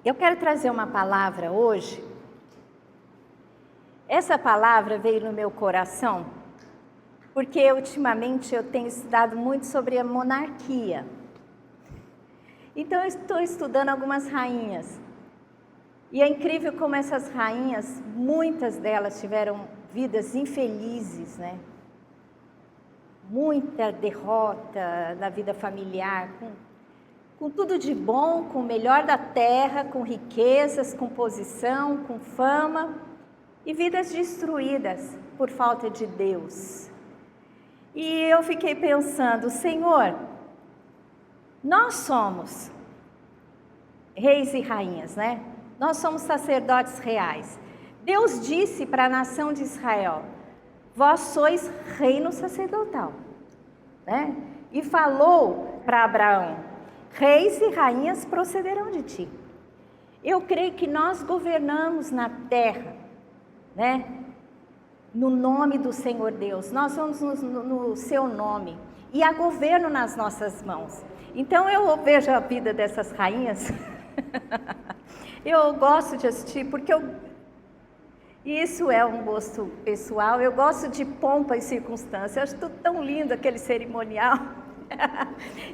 Eu quero trazer uma palavra hoje. Essa palavra veio no meu coração porque ultimamente eu tenho estudado muito sobre a monarquia. Então eu estou estudando algumas rainhas. E é incrível como essas rainhas, muitas delas tiveram vidas infelizes, né? Muita derrota na vida familiar, com tudo de bom, com o melhor da terra, com riquezas, com posição, com fama, e vidas destruídas por falta de Deus. E eu fiquei pensando, Senhor, nós somos reis e rainhas, né? Nós somos sacerdotes reais. Deus disse para a nação de Israel, vós sois reino sacerdotal, né? E falou para Abraão, reis e rainhas procederão de ti. Eu creio que nós governamos na terra, né? No nome do Senhor Deus, nós vamos no seu nome, e há governo nas nossas mãos. Então eu vejo a vida dessas rainhas, eu gosto de assistir, porque isso é um gosto pessoal, eu gosto de pompa e circunstância, eu acho tudo tão lindo aquele cerimonial.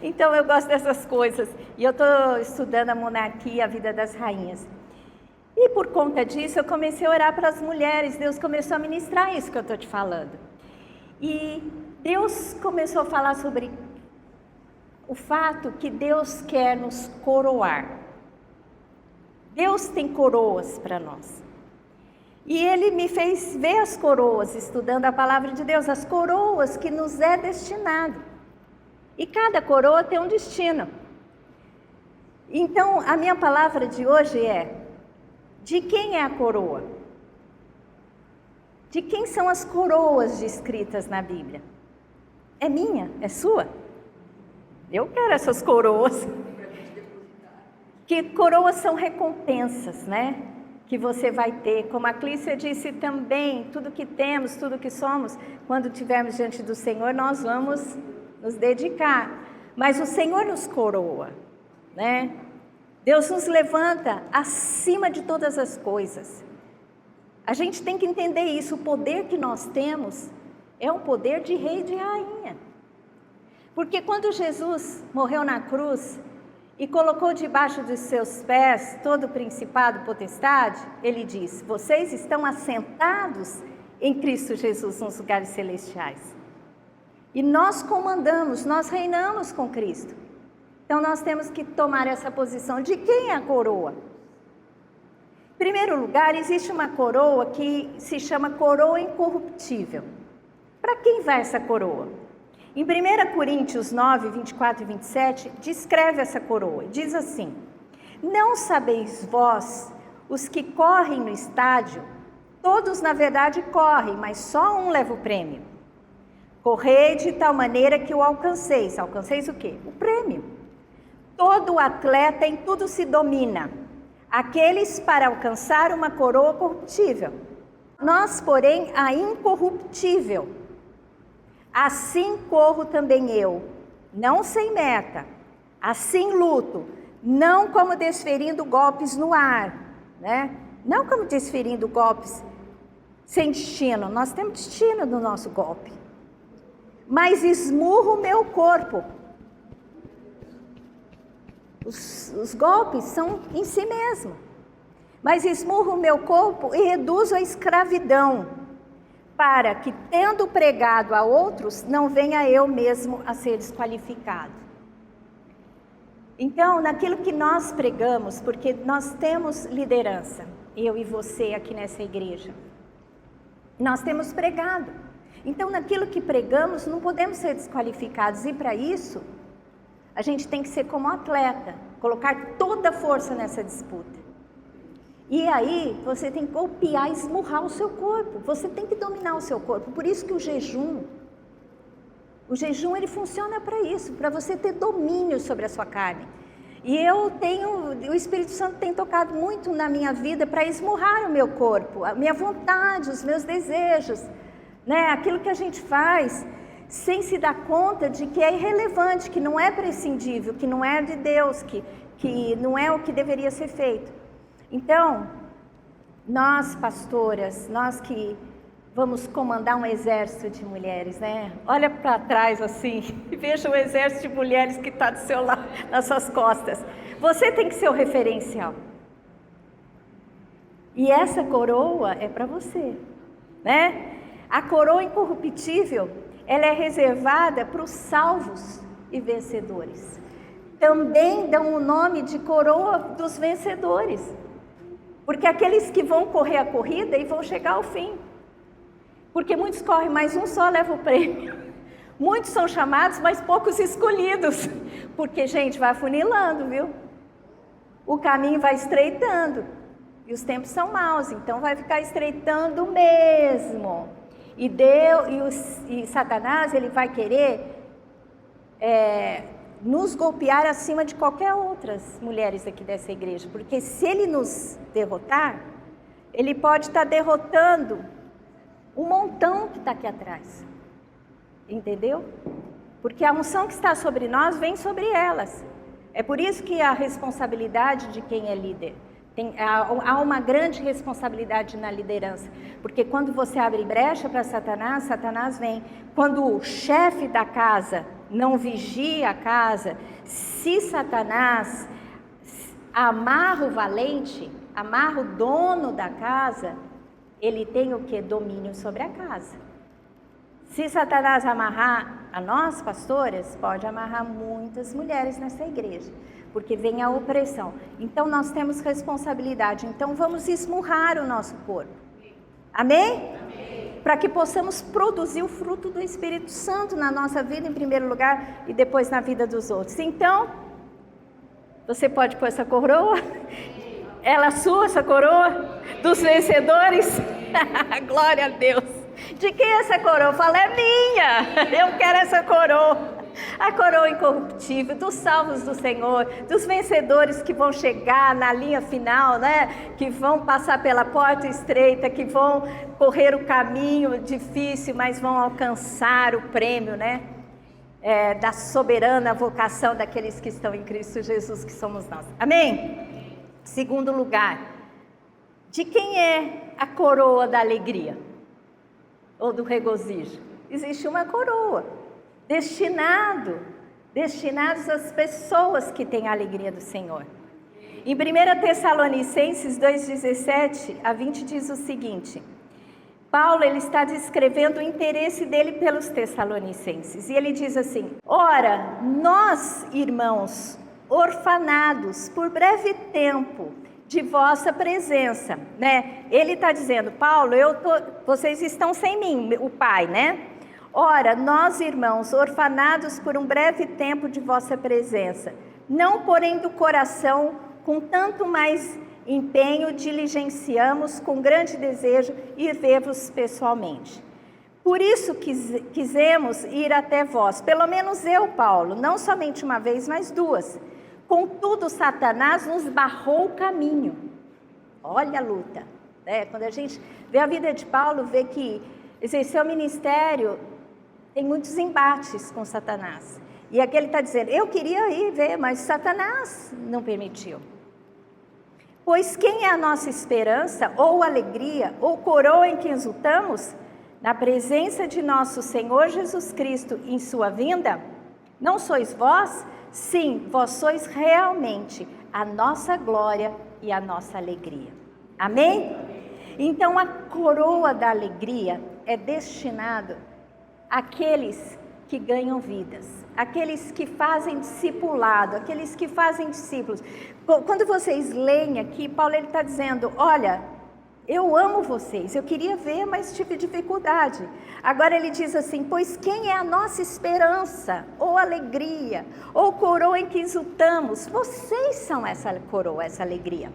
Então eu gosto dessas coisas, e eu estou estudando a monarquia, a vida das rainhas. E por conta disso eu comecei a orar para as mulheres, Deus começou a ministrar isso que eu estou te falando. E Deus começou a falar sobre o fato que Deus quer nos coroar. Deus tem coroas para nós. E Ele me fez ver as coroas, estudando a palavra de Deus, as coroas que nos é destinado. E cada coroa tem um destino. Então, a minha palavra de hoje é, de quem é a coroa? De quem são as coroas descritas na Bíblia? É minha? É sua? Eu quero essas coroas. Que coroas são recompensas, né? Que você vai ter. Como a Clícia disse também, tudo que temos, tudo que somos, quando estivermos diante do Senhor, nós vamos nos dedicar. Mas o Senhor nos coroa, né? Deus nos levanta acima de todas as coisas. A gente tem que entender isso, o poder que nós temos é um poder de rei e de rainha. Porque quando Jesus morreu na cruz e colocou debaixo dos seus pés todo o principado, potestade, ele diz, vocês estão assentados em Cristo Jesus nos lugares celestiais. E nós comandamos, nós reinamos com Cristo. Então nós temos que tomar essa posição. De quem é a coroa? Em primeiro lugar, existe uma coroa que se chama coroa incorruptível. Para quem vai essa coroa? Em 1 Coríntios 9, 24 e 27, descreve essa coroa. Diz assim, não sabeis vós, os que correm no estádio, todos na verdade correm, mas só um leva o prêmio. Correi de tal maneira que o alcanceis. Alcanceis o quê? O prêmio. Todo atleta em tudo se domina, aqueles para alcançar uma coroa corruptível. Nós, porém, a incorruptível. Assim corro também eu, não sem meta, assim luto, não como desferindo golpes no ar, né? Não como desferindo golpes sem destino, nós temos destino no nosso golpe. Mas esmurro o meu corpo. Os golpes são em si mesmo. Mas esmurro o meu corpo e reduzo a escravidão, para que, tendo pregado a outros, não venha eu mesmo a ser desqualificado. Então, naquilo que nós pregamos, porque nós temos liderança, eu e você aqui nessa igreja, nós temos pregado. Então, naquilo que pregamos, não podemos ser desqualificados. E para isso, a gente tem que ser como atleta, colocar toda a força nessa disputa. E aí, você tem que golpear e esmurrar o seu corpo. Você tem que dominar o seu corpo. Por isso que o jejum ele funciona para isso, para você ter domínio sobre a sua carne. E o Espírito Santo tem tocado muito na minha vida para esmurrar o meu corpo, a minha vontade, os meus desejos, né? Aquilo que a gente faz sem se dar conta de que é irrelevante, que não é prescindível, que não é de Deus, que não é o que deveria ser feito. Então, nós pastoras, nós que vamos comandar um exército de mulheres, né? Olha para trás assim e veja o exército de mulheres que está do seu lado, nas suas costas. Você tem que ser o referencial. E essa coroa é para você, né? A coroa incorruptível, ela é reservada para os salvos e vencedores. Também dão o nome de coroa dos vencedores. Porque aqueles que vão correr a corrida e vão chegar ao fim. Porque muitos correm, mas um só leva o prêmio. Muitos são chamados, mas poucos escolhidos. Porque, gente, vai afunilando, viu? O caminho vai estreitando. E os tempos são maus, então vai ficar estreitando mesmo. E Satanás, ele vai querer nos golpear acima de qualquer outras mulheres aqui dessa igreja. Porque se ele nos derrotar, ele pode estar derrotando um montão que está aqui atrás. Entendeu? Porque a unção que está sobre nós vem sobre elas. É por isso que a responsabilidade de quem é líder. Há uma grande responsabilidade na liderança. Porque quando você abre brecha para Satanás, Satanás vem. Quando o chefe da casa não vigia a casa, se Satanás amarra o valente, amarra o dono da casa, ele tem o que? Domínio sobre a casa. Se Satanás amarrar a nós, pastoras, pode amarrar muitas mulheres nessa igreja, porque vem a opressão. Então nós temos responsabilidade, então vamos esmurrar o nosso corpo. Amém? Para que possamos produzir o fruto do Espírito Santo na nossa vida em primeiro lugar e depois na vida dos outros. Então, você pode pôr essa coroa? Ela é sua, essa coroa? Dos vencedores? Glória a Deus. De quem é essa coroa? Fala, é minha. Eu quero essa coroa. A coroa incorruptível, dos salvos do Senhor, dos vencedores que vão chegar na linha final, né? Que vão passar pela porta estreita, que vão correr o caminho difícil, mas vão alcançar o prêmio, né? Da soberana vocação daqueles que estão em Cristo Jesus, que somos nós. Amém? Segundo lugar, de quem é a coroa da alegria? Ou do regozijo? Existe uma coroa, destinados às pessoas que têm a alegria do Senhor. Em 1 Tessalonicenses 2:17 a 20 diz o seguinte: Paulo, ele está descrevendo o interesse dele pelos tessalonicenses, e ele diz assim: ora, nós, irmãos, orfanados por breve tempo de vossa presença, né? Ele está dizendo, Paulo, vocês estão sem mim, o Pai, né? Ora, nós, irmãos, orfanados por um breve tempo de vossa presença, não porém do coração, com tanto mais empenho, diligenciamos com grande desejo ir ver-vos pessoalmente. Por isso quisemos ir até vós, pelo menos eu, Paulo, não somente uma vez, mas duas. Contudo, Satanás nos barrou o caminho. Olha a luta, né? Quando a gente vê a vida de Paulo, vê que exercer o ministério tem muitos embates com Satanás. E aqui ele está dizendo, eu queria ir ver, mas Satanás não permitiu. Pois quem é a nossa esperança, ou alegria, ou coroa em que exultamos? Na presença de nosso Senhor Jesus Cristo em sua vinda? Não sois vós? Sim, vós sois realmente a nossa glória e a nossa alegria. Amém? Então a coroa da alegria é destinada àqueles que ganham vidas, aqueles que fazem discipulado, aqueles que fazem discípulos. Quando vocês leem aqui, Paulo está dizendo, olha, eu amo vocês, eu queria ver, mas tive dificuldade. Agora ele diz assim, pois quem é a nossa esperança, ou alegria, ou coroa em que exultamos? Vocês são essa coroa, essa alegria.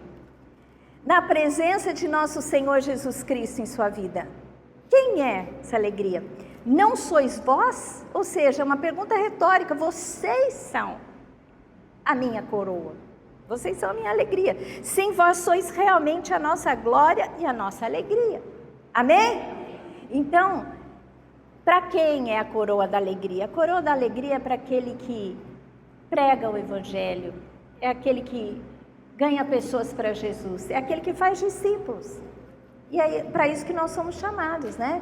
Na presença de nosso Senhor Jesus Cristo em sua vida. Quem é essa alegria? Não sois vós? Ou seja, uma pergunta retórica, vocês são a minha coroa. Vocês são a minha alegria. Sim, vós sois realmente a nossa glória e a nossa alegria. Amém? Então, para quem é a coroa da alegria? A coroa da alegria é para aquele que prega o evangelho, é aquele que ganha pessoas para Jesus, é aquele que faz discípulos. E é para isso que nós somos chamados, né?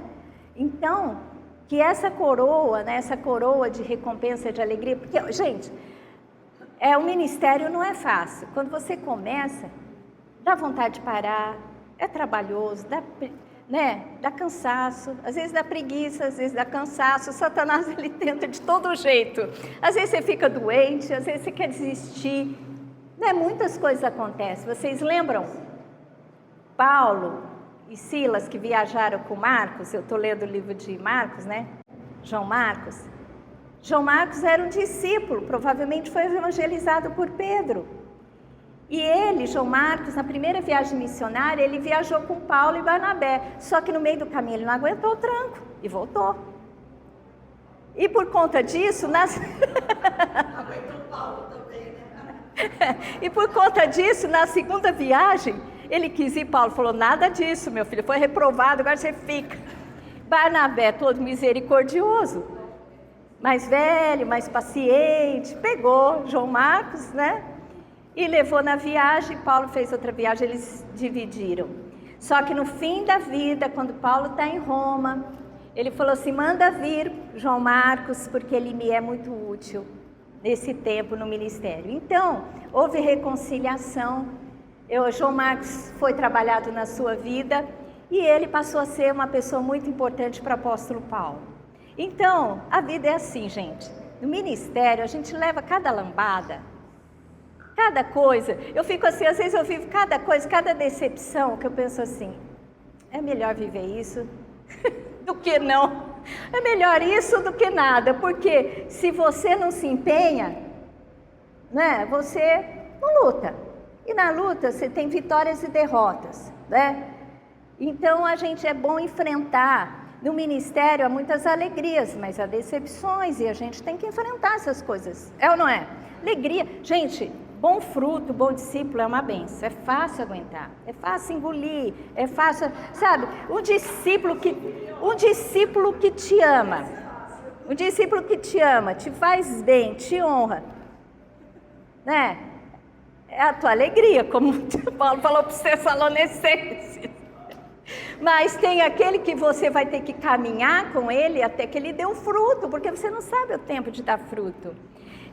Então, que essa coroa, né, essa coroa de recompensa, de alegria, porque, gente, o ministério não é fácil. Quando você começa, dá vontade de parar, é trabalhoso, dá cansaço, às vezes dá preguiça, às vezes dá cansaço. O Satanás, ele tenta de todo jeito. Às vezes você fica doente, às vezes você quer desistir, né? Muitas coisas acontecem. Vocês lembram Paulo e Silas que viajaram com Marcos? Eu estou lendo o livro de Marcos, né? João Marcos. João Marcos era um discípulo, provavelmente foi evangelizado por Pedro. E ele, João Marcos, na primeira viagem missionária, ele viajou com Paulo e Barnabé. Só que no meio do caminho ele não aguentou o tranco e voltou. E por conta disso, aguentou Paulo também, né? E por conta disso, na segunda viagem, ele quis ir. Paulo falou: nada disso, meu filho, foi reprovado, agora você fica. Barnabé, todo misericordioso, mais velho, mais paciente, pegou João Marcos, né? E levou na viagem. Paulo fez outra viagem, eles dividiram. Só que no fim da vida, quando Paulo está em Roma, ele falou assim: manda vir João Marcos, porque ele me é muito útil nesse tempo no ministério. Então, houve reconciliação. João Marcos foi trabalhado na sua vida e ele passou a ser uma pessoa muito importante para o apóstolo Paulo. Então, a vida é assim, gente. No ministério, a gente leva cada lambada, cada coisa. Eu fico assim, às vezes eu vivo cada coisa, cada decepção, que eu penso assim: é melhor viver isso do que não. É melhor isso do que nada, porque se você não se empenha, né, você não luta. E na luta você tem vitórias e derrotas, né? Então a gente é bom enfrentar. No ministério há muitas alegrias, mas há decepções e a gente tem que enfrentar essas coisas. É ou não é? Alegria. Gente, bom fruto, bom discípulo é uma benção. É fácil aguentar, é fácil engolir, é fácil, sabe? Um discípulo que te ama, te faz bem, te honra, né? É a tua alegria, como Paulo falou para os Tessalonicenses. Mas tem aquele que você vai ter que caminhar com ele até que ele dê o fruto, porque você não sabe o tempo de dar fruto.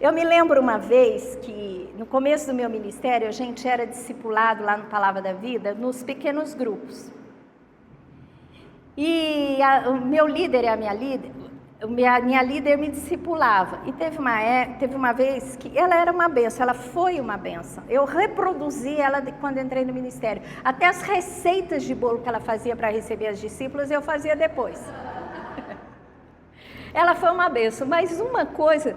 Eu me lembro uma vez que, no começo do meu ministério, a gente era discipulado lá no Palavra da Vida, nos pequenos grupos. E o meu líder e a minha líder me discipulava. E teve uma vez que ela era uma benção, ela foi uma benção. Eu reproduzi ela quando entrei no ministério. Até as receitas de bolo que ela fazia para receber as discípulas, eu fazia depois. Ela foi uma benção, mas uma coisa,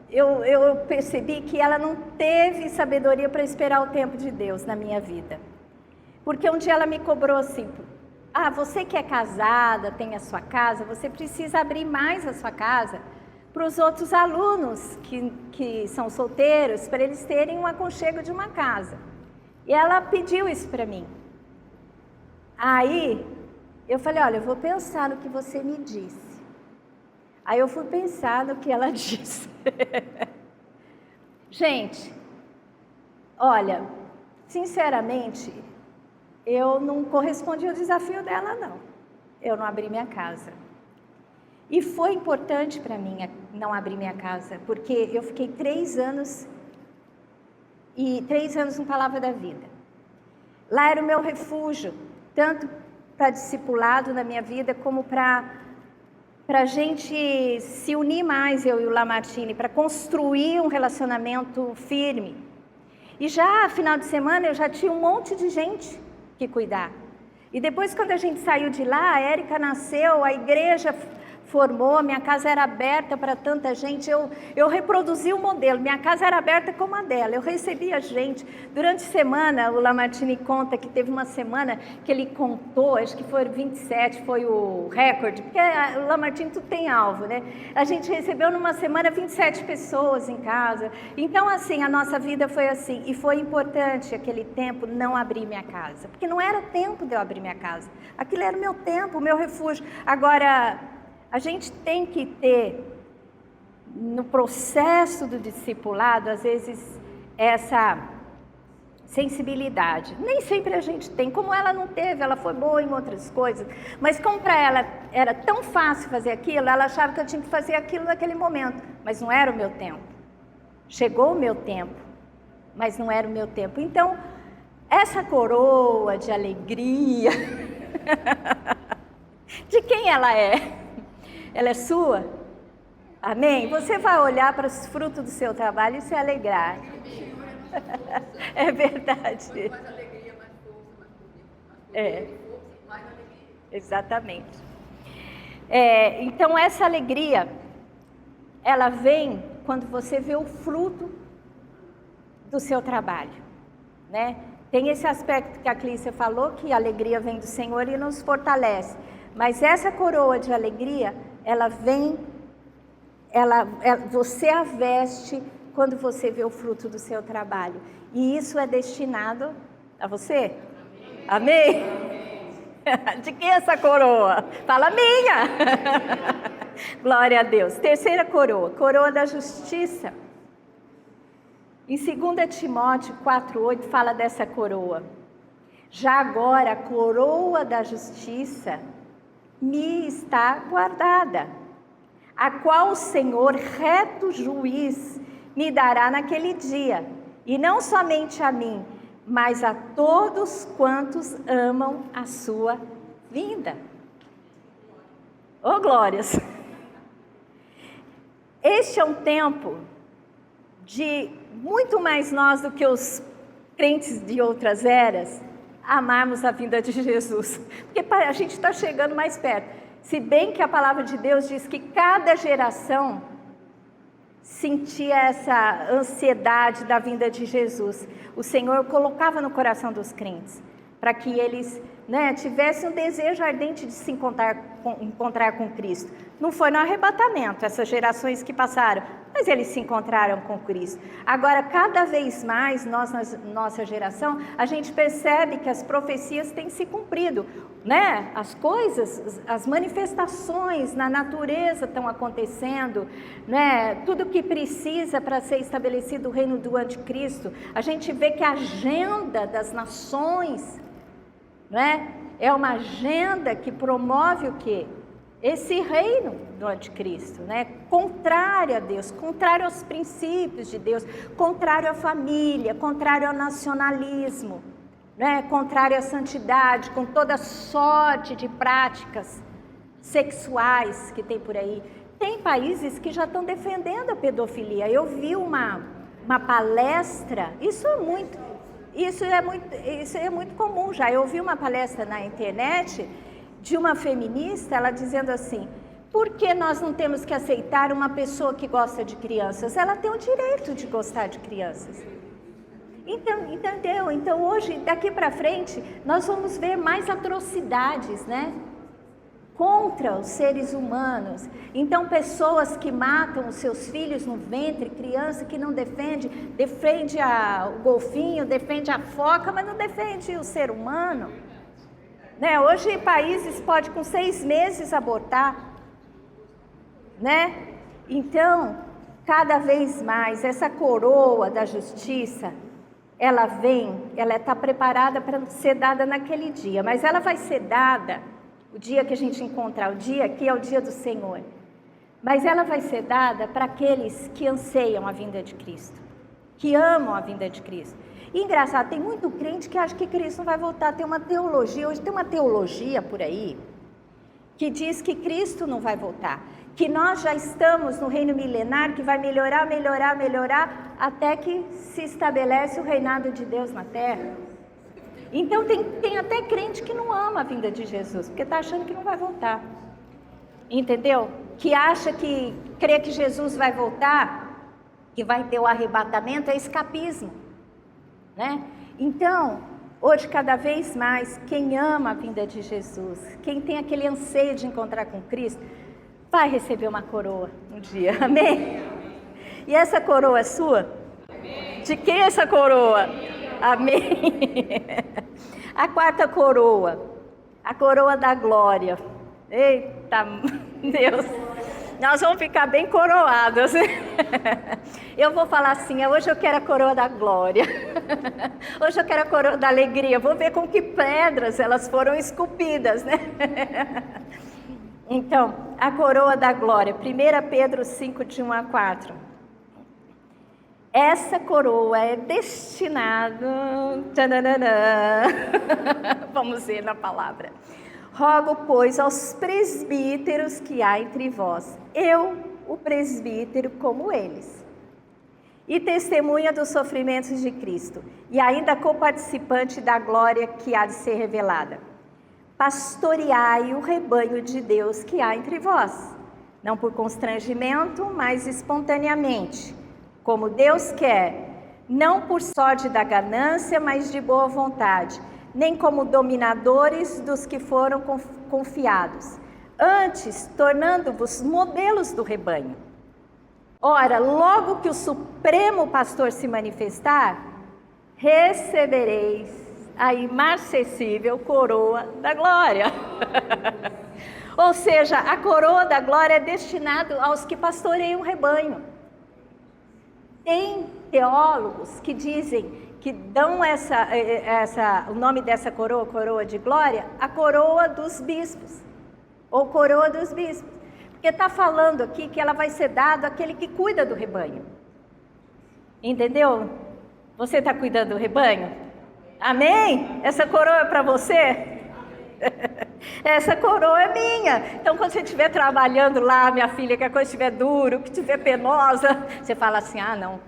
eu percebi que ela não teve sabedoria para esperar o tempo de Deus na minha vida. Porque um dia ela me cobrou assim: você que é casada, tem a sua casa, você precisa abrir mais a sua casa para os outros alunos que são solteiros, para eles terem um aconchego de uma casa. E ela pediu isso para mim. Aí eu falei: olha, eu vou pensar no que você me disse. Aí eu fui pensar no que ela disse. Gente, olha, sinceramente, eu não correspondi ao desafio dela, não. Eu não abri minha casa. E foi importante para mim não abrir minha casa, porque eu fiquei 3 anos no Palavra da Vida. Lá era o meu refúgio, tanto para discipulado na minha vida, como para a gente se unir mais, eu e o Lamartine, para construir um relacionamento firme. E já, final de semana, eu já tinha um monte de gente que cuidar. E depois, quando a gente saiu de lá, a Érica nasceu, a igreja formou, minha casa era aberta para tanta gente. Eu reproduzi o modelo, minha casa era aberta como a dela, eu recebia gente. Durante a semana, o Lamartine conta que teve uma semana que ele contou, acho que foi 27, foi o recorde, porque o Lamartine tudo tem alvo, né? A gente recebeu numa semana 27 pessoas em casa. Então, assim, a nossa vida foi assim, e foi importante aquele tempo não abrir minha casa, porque não era tempo de eu abrir minha casa, aquilo era o meu tempo, o meu refúgio. Agora, a gente tem que ter, no processo do discipulado, às vezes, essa sensibilidade. Nem sempre a gente tem, como ela não teve, ela foi boa em outras coisas, mas como para ela era tão fácil fazer aquilo, ela achava que eu tinha que fazer aquilo naquele momento, mas não era o meu tempo. Chegou o meu tempo, mas não era o meu tempo. Então, essa coroa de alegria, de quem ela é? Ela é sua? Amém? Você vai olhar para os frutos do seu trabalho e se alegrar. É verdade. Mais alegria, mais força, mais poder. É. Mais alegria. Exatamente. Então essa alegria, ela vem quando você vê o fruto do seu trabalho, né? Tem esse aspecto que a Clícia falou, que a alegria vem do Senhor e nos fortalece. Mas essa coroa de alegria, ela vem, você a veste quando você vê o fruto do seu trabalho. E isso é destinado a você? Amém? Amém? De quem é essa coroa? Fala minha! Glória a Deus. Terceira coroa, coroa da justiça. Em 2 Timóteo 4,8 fala dessa coroa. Já agora a coroa da justiça me está guardada, a qual o Senhor, reto juiz, me dará naquele dia, e não somente a mim, mas a todos quantos amam a sua vinda. Oh, glórias! Este é um tempo de muito mais nós do que os crentes de outras eras amarmos a vinda de Jesus, porque a gente está chegando mais perto. Se bem que a palavra de Deus diz que cada geração sentia essa ansiedade da vinda de Jesus. O Senhor colocava no coração dos crentes, para que eles tivessem um desejo ardente de se encontrar com Cristo. Não foi no arrebatamento, essas gerações que passaram, mas eles se encontraram com Cristo. Agora, cada vez mais, nós, na nossa geração, a gente percebe que as profecias têm se cumprido, né? As coisas, as manifestações na natureza estão acontecendo, né? Tudo que precisa para ser estabelecido o reino do anticristo. A gente vê que a agenda das nações, né, é uma agenda que promove o quê? Esse reino do anticristo, né? Contrário a Deus, contrário aos princípios de Deus, contrário à família, contrário ao nacionalismo, né? Contrário à santidade, com toda sorte de práticas sexuais que tem por aí. Tem países que já estão defendendo a pedofilia. Eu vi uma palestra, isso é muito comum já. Eu vi uma palestra na internet de uma feminista, ela dizendo assim: por que nós não temos que aceitar uma pessoa que gosta de crianças? Ela tem o direito de gostar de crianças. Então, entendeu? Então hoje, daqui para frente, nós vamos ver mais atrocidades, né? Contra os seres humanos. Então, pessoas que matam os seus filhos no ventre, criança que não defende o golfinho, defende a foca, mas não defende o ser humano. Né? Hoje, países podem com 6 meses abortar, né? Então, cada vez mais, essa coroa da justiça, ela está preparada para ser dada naquele dia, mas ela vai ser dada o dia que a gente encontrar, o dia que é o dia do Senhor. Mas ela vai ser dada para aqueles que anseiam a vinda de Cristo, que amam a vinda de Cristo. E engraçado, tem muito crente que acha que Cristo não vai voltar. Tem uma teologia, hoje tem uma teologia por aí, que diz que Cristo não vai voltar, que nós já estamos no reino milenar, que vai melhorar, até que se estabelece o reinado de Deus na terra. Então tem até crente que não ama a vinda de Jesus, porque está achando que não vai voltar. Entendeu? Que acha que crê que Jesus vai voltar, que vai ter o arrebatamento, é escapismo, né? Então, hoje cada vez mais, quem ama a vinda de Jesus, quem tem aquele anseio de encontrar com Cristo, vai receber uma coroa um dia, amém? E essa coroa é sua? De quem é essa coroa? Amém. A quarta coroa, a coroa da glória. Eita, Deus. Nós vamos ficar bem coroadas. Eu vou falar assim, hoje eu quero a coroa da glória. Hoje eu quero a coroa da alegria. Vou ver com que pedras elas foram esculpidas, né? Então, a coroa da glória. 1 Pedro 5, de 1 a 4. Essa coroa é destinada... Vamos ver na palavra. Rogo, pois, aos presbíteros que há entre vós, eu, o presbítero, como eles, e testemunha dos sofrimentos de Cristo, e ainda coparticipante da glória que há de ser revelada. Pastoreai o rebanho de Deus que há entre vós, não por constrangimento, mas espontaneamente, como Deus quer, não por sorte da ganância, mas de boa vontade, nem como dominadores dos que foram confiados, antes tornando-vos modelos do rebanho. Ora, logo que o Supremo Pastor se manifestar, recebereis a imarcessível coroa da glória. Ou seja, a coroa da glória é destinada aos que pastoreiam o rebanho. Tem teólogos que dizem que dão o nome dessa coroa, coroa de glória, a coroa dos bispos, ou coroa dos bispos, porque está falando aqui que ela vai ser dada àquele que cuida do rebanho, entendeu? Você está cuidando do rebanho? Amém? Essa coroa é para você? Essa coroa é minha. Então, quando você estiver trabalhando lá, minha filha, que a coisa estiver dura, que estiver penosa, você fala assim, não,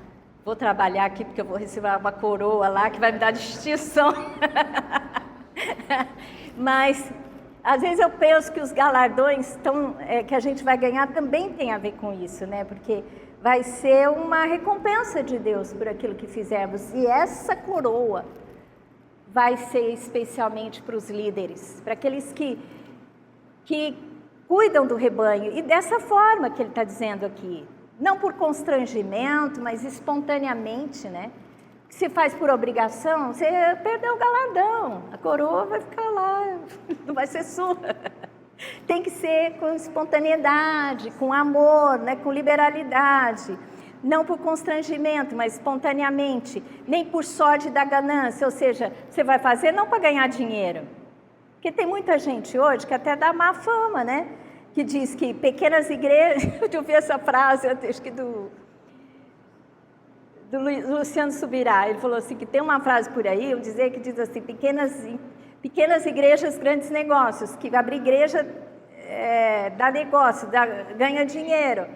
vou trabalhar aqui porque eu vou receber uma coroa lá que vai me dar distinção. Mas, às vezes eu penso que os galardões que a gente vai ganhar também tem a ver com isso, né? Porque vai ser uma recompensa de Deus por aquilo que fizermos. E essa coroa vai ser especialmente para os líderes, para aqueles que cuidam do rebanho. E dessa forma que ele está dizendo aqui. Não por constrangimento, mas espontaneamente, né? Se faz por obrigação, você perdeu o galardão. A coroa vai ficar lá, não vai ser sua. Tem que ser com espontaneidade, com amor, né? Com liberalidade. Não por constrangimento, mas espontaneamente. Nem por sorte da ganância, ou seja, você vai fazer não para ganhar dinheiro. Porque tem muita gente hoje que até dá má fama, né? Que diz que pequenas igrejas, eu vi essa frase, acho que do Luciano Subirá, ele falou assim, que tem uma frase por aí, eu dizer que diz assim, pequenas igrejas, grandes negócios, que abrir igreja dá negócio, ganha dinheiro.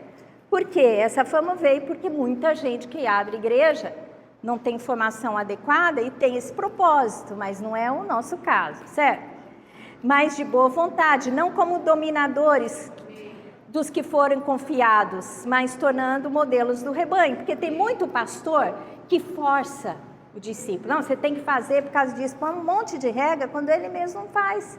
Por quê? Essa fama veio porque muita gente que abre igreja não tem formação adequada e tem esse propósito, mas não é o nosso caso, certo? Mas de boa vontade, não como dominadores dos que foram confiados, mas tornando modelos do rebanho. Porque tem muito pastor que força o discípulo. Não, você tem que fazer por causa disso, põe um monte de regra quando ele mesmo não faz.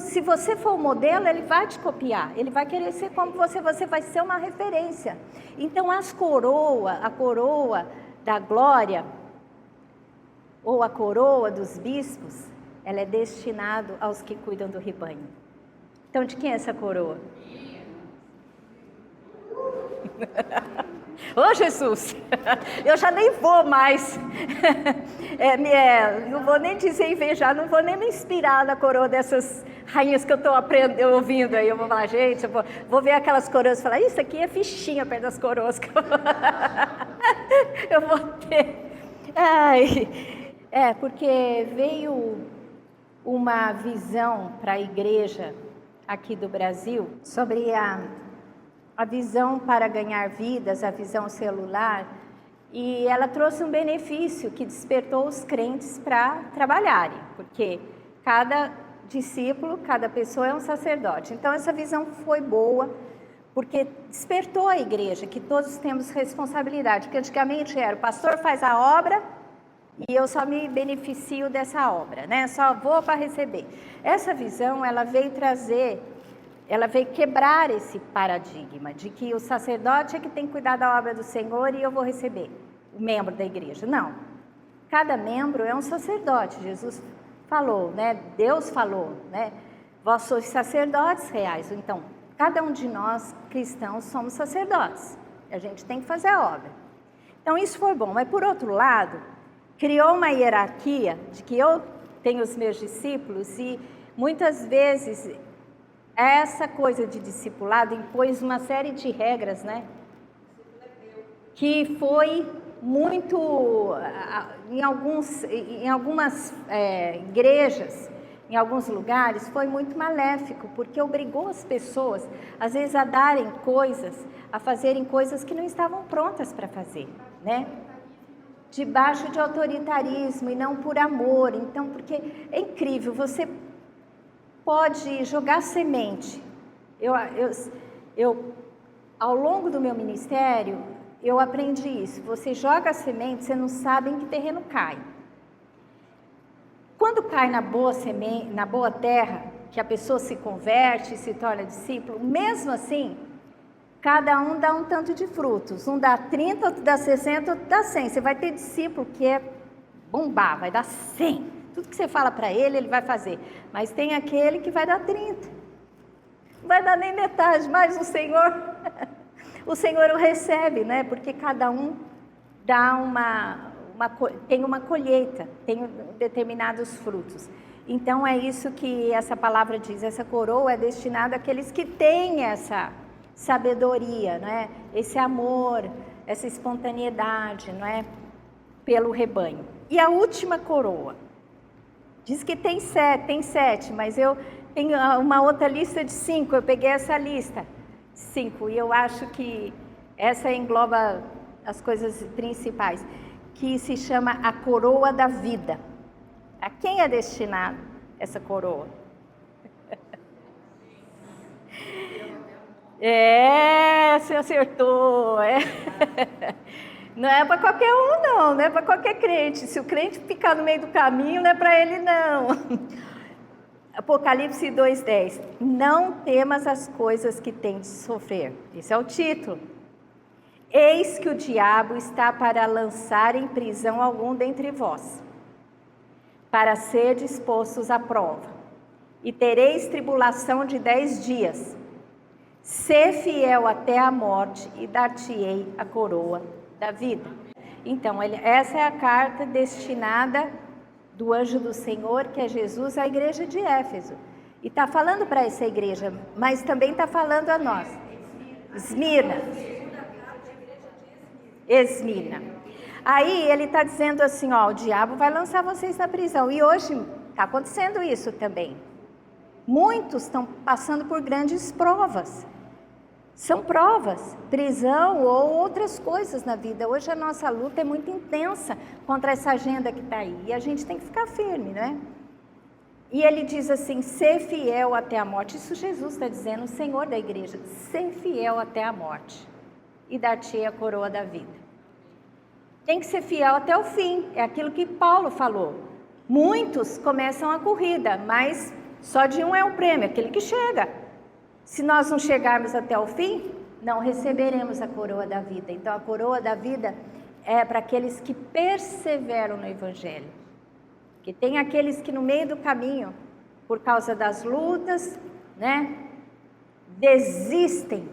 Se você for o modelo, ele vai te copiar, ele vai querer ser como você vai ser uma referência. Então a coroa da glória, ou a coroa dos bispos, ela é destinada aos que cuidam do rebanho. Então, de quem é essa coroa? Ô Jesus, eu já nem vou mais, não vou nem dizer invejar, não vou nem me inspirar na coroa dessas rainhas que eu estou ouvindo aí. Eu vou falar, gente, eu vou ver aquelas coroas e falar, isso aqui é fichinha perto das coroas que eu vou ter. Porque veio uma visão para a igreja aqui do Brasil sobre a visão para ganhar vidas, a visão celular, e ela trouxe um benefício que despertou os crentes para trabalharem, porque cada discípulo, cada pessoa é um sacerdote. Então essa visão foi boa, porque despertou a igreja, que todos temos responsabilidade, porque antigamente era o pastor faz a obra e eu só me beneficio dessa obra, né? Só vou para receber. Essa visão, ela veio quebrar esse paradigma de que o sacerdote é que tem que cuidar da obra do Senhor e eu vou receber, o membro da igreja. Não. Cada membro é um sacerdote. Jesus falou, né? Deus falou, né? Vós sois sacerdotes reais. Então, Cada um de nós, cristãos, somos sacerdotes. A gente tem que fazer a obra. Então, isso foi bom. Mas, por outro lado, criou uma hierarquia de que eu tenho os meus discípulos e, muitas vezes, essa coisa de discipulado impôs uma série de regras, né? Que foi muito, em algumas igrejas, em alguns lugares, foi muito maléfico, porque obrigou as pessoas, às vezes, a darem coisas, a fazerem coisas que não estavam prontas para fazer, né? Debaixo de autoritarismo e não por amor. Então, porque é incrível, você pode jogar semente. Ao longo do meu ministério, eu aprendi isso. Você joga a semente, você não sabe em que terreno cai. Quando cai na boa semente, na boa terra, que a pessoa se converte, se torna discípulo, mesmo assim, cada um dá um tanto de frutos. Um dá 30, outro dá 60, outro dá 100. Você vai ter discípulo que é bombar, vai dar 100. Tudo que você fala para ele, ele vai fazer. Mas tem aquele que vai dar 30. Não vai dar nem metade, mas o Senhor o recebe, né? Porque cada um dá tem uma colheita, tem determinados frutos. Então é isso que essa palavra diz, essa coroa é destinada àqueles que têm essa sabedoria, né? Esse amor, essa espontaneidade, não é? Pelo rebanho. E a última coroa, diz que tem 7, mas eu tenho uma outra lista de 5, eu peguei essa lista, 5, e eu acho que essa engloba as coisas principais, que se chama a coroa da vida. A quem é destinada essa coroa? Você acertou. Não é para qualquer um, não é para qualquer crente. Se o crente ficar no meio do caminho, não é para ele, não. Apocalipse 2:10. Não temas as coisas que tem de sofrer. Esse é o título. Eis que o diabo está para lançar em prisão algum dentre vós, para ser dispostos à prova. E tereis tribulação de 10 dias. Sê fiel até a morte e dar-te-ei a coroa da vida. Então, essa é a carta destinada do anjo do Senhor, que é Jesus, à igreja de Éfeso. E está falando para essa igreja, mas também está falando a nós. Esmirna. Aí ele está dizendo assim, o diabo vai lançar vocês na prisão. E hoje está acontecendo isso também. Muitos estão passando por grandes provas. São provas, prisão ou outras coisas na vida. Hoje a nossa luta é muito intensa contra essa agenda que está aí. E a gente tem que ficar firme, não é? E ele diz assim, ser fiel até a morte. Isso Jesus está dizendo, o Senhor da igreja. Ser fiel até a morte e dar-te a coroa da vida. Tem que ser fiel até o fim. É aquilo que Paulo falou. Muitos começam a corrida, mas só de um é o prêmio, aquele que chega. Se nós não chegarmos até o fim, não receberemos a coroa da vida. Então, a coroa da vida é para aqueles que perseveram no Evangelho. Que tem aqueles que no meio do caminho, por causa das lutas, né, desistem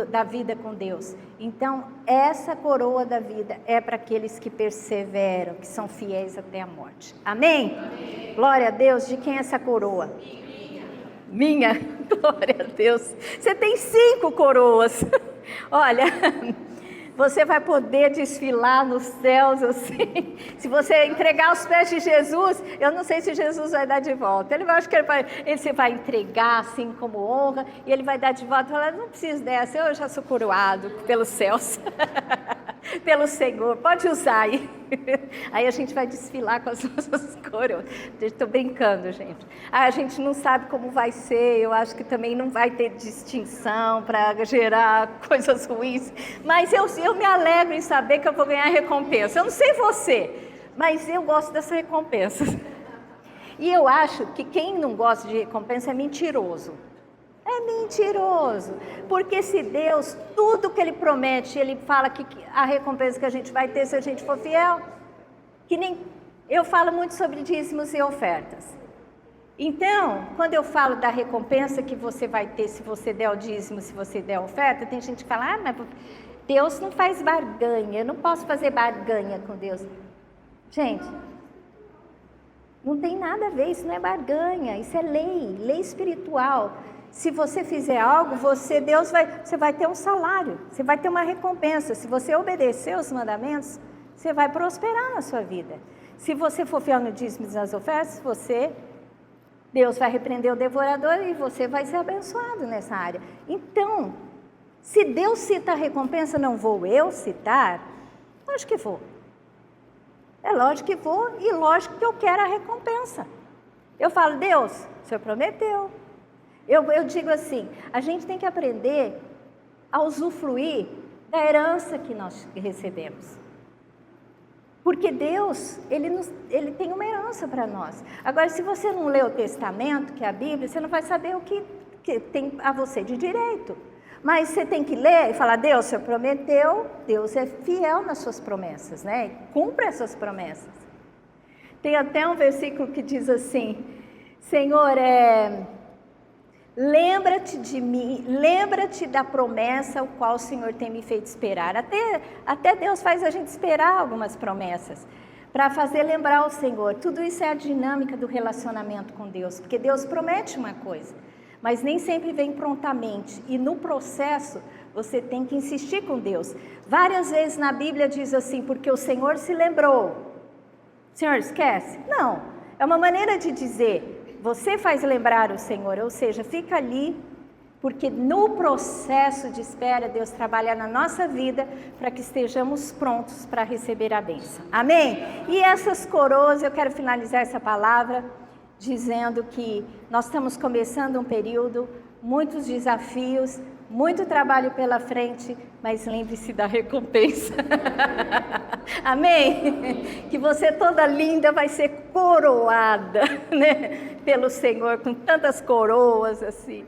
da vida com Deus. Então, essa coroa da vida é para aqueles que perseveram, que são fiéis até a morte. Amém? Amém. Glória a Deus. De quem é essa coroa? Minha. Glória a Deus. Você tem 5 coroas. Olha, você vai poder desfilar nos céus assim. Se você entregar aos pés de Jesus, eu não sei se Jesus vai dar de volta. Ele vai, acho que você vai entregar assim como honra, e ele vai dar de volta e falar, não preciso dessa, eu já sou coroado pelos céus. Pelo Senhor, pode usar aí. Aí a gente vai desfilar com as nossas coroas. Estou brincando, gente. A gente não sabe como vai ser, eu acho que também não vai ter distinção para gerar coisas ruins. Mas eu me alegro em saber que eu vou ganhar recompensa. Eu não sei você, mas eu gosto dessa recompensa. E eu acho que quem não gosta de recompensa é mentiroso. É mentiroso, porque se Deus, tudo que Ele promete, Ele fala que a recompensa que a gente vai ter se a gente for fiel, que nem eu falo muito sobre dízimos e ofertas. Então, quando eu falo da recompensa que você vai ter se você der o dízimo, se você der a oferta, tem gente que fala, mas Deus não faz barganha, eu não posso fazer barganha com Deus. Gente, não tem nada a ver, isso não é barganha, isso é lei espiritual. Se você fizer algo, você vai ter um salário, você vai ter uma recompensa. Se você obedecer os mandamentos, você vai prosperar na sua vida. Se você for fiel no dízimo e nas ofertas, Deus vai repreender o devorador e você vai ser abençoado nessa área. Então, se Deus cita a recompensa, não vou eu citar? Lógico que vou. É lógico que vou e lógico que eu quero a recompensa. Eu falo, Deus, o Senhor prometeu. Eu digo assim, a gente tem que aprender a usufruir da herança que nós recebemos. Porque Deus, Ele tem uma herança para nós. Agora, se você não lê o Testamento, que é a Bíblia, você não vai saber o que tem a você de direito. Mas você tem que ler e falar, Deus, o Senhor prometeu, Deus é fiel nas suas promessas, né? Cumpre essas promessas. Tem até um versículo que diz assim, Senhor, lembra-te de mim, lembra-te da promessa o qual o Senhor tem me feito esperar. Até Deus faz a gente esperar algumas promessas, para fazer lembrar o Senhor. Tudo isso é a dinâmica do relacionamento com Deus, porque Deus promete uma coisa, mas nem sempre vem prontamente, e no processo você tem que insistir com Deus. Várias vezes na Bíblia diz assim, porque o Senhor se lembrou. O Senhor esquece? Não, é uma maneira de dizer, você faz lembrar o Senhor, ou seja, fica ali, porque no processo de espera, Deus trabalha na nossa vida, para que estejamos prontos para receber a bênção. Amém? E essas coroas, eu quero finalizar essa palavra, dizendo que nós estamos começando um período, muitos desafios, muito trabalho pela frente, mas lembre-se da recompensa. Amém? Que você toda linda vai ser coroada, né, pelo Senhor, com tantas coroas assim.